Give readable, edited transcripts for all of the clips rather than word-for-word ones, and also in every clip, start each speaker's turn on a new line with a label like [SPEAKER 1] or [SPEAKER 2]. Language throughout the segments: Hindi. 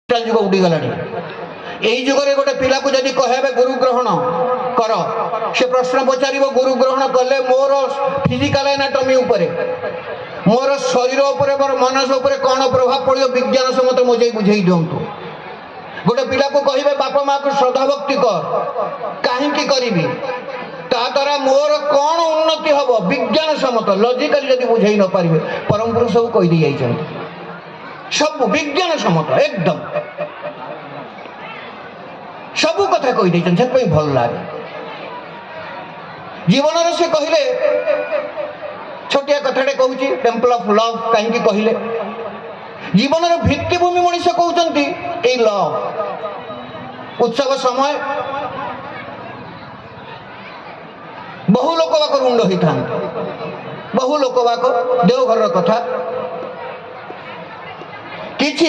[SPEAKER 1] जुग उड़ीगला यही जुगे गोटे पिला को जदि कहे गुरु ग्रहण कर से प्रश्न पचार गुरु ग्रहण कले मोर फिजिकल एनाटॉमी उपरे मोर शरीर उपरे मोर मनस उपरे कौन प्रभाव पड़ो विज्ञान सम्मत मुझे बुझे दिंतु गोटे पिला को कहे बापा माँ को श्रद्धा भक्ति कर कहीं करी द्वारा मोर कौन उन्नति हम विज्ञान सम्मत लॉजिकली जब बुझे न पारे परम पुरुष सब कहीदी जाइए सब विज्ञान सम्मत एकदम सब कथा कहीदे से भल लगे जीवन से कहले छोटिया कथाटे कहूँ टेम्पल ऑफ लव कहीं कहले जीवन भित्तिभूमि मनीष कहते लव उत्सव समय बहु लोक बाक रुंड होता बहु लोक बाक देवघर कथा किछि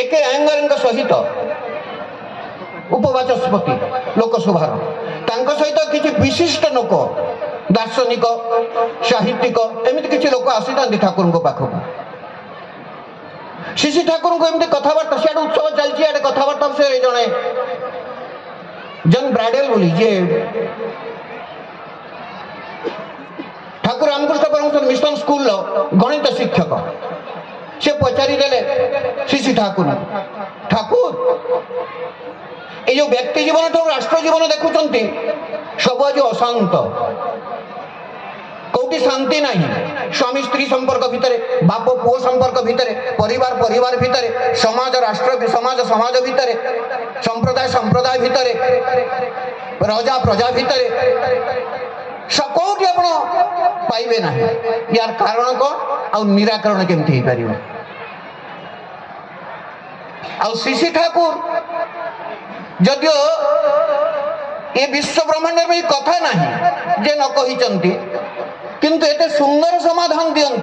[SPEAKER 1] एक एंगर सहित उपवाचस्पति लोकसभार सहित किछि विशिष्ट लोक दार्शनिक साहित्यिक एमती किछि लोक आसी ठाकुर पाखक श्री ठाकुर को एमती कथबार्ता सियाड़े उत्सव चलती आड़े कथबार्ता से जड़े जन ब्राडेल बोली जे ठाकुर रामकृष्ण परमहंस मिशन स्कूल गणित शिक्षक से पचारि देले श्री ठाकुर ठाकुर ये जो व्यक्ति जीवन ठाकुर राष्ट्र जीवन देखुंट सब आज अशांत कौटी शांति नहीं स्वामी स्त्री संपर्क भितर बाप पुओ संपर्क भितर परिवार परिवार भितर समाज राष्ट्र समाज समाज भितर संप्रदाय संप्रदाय भितर प्रजा प्रजा भितर कौटी आप पाइबे ना यार कारण कौन आ निराकरण केमती हो पार आ श्री ठाकुर जदियो ये विश्व ब्रह्मांड में कथा नहीं जे न कही किंतु एते सुंदर समाधान दियंती।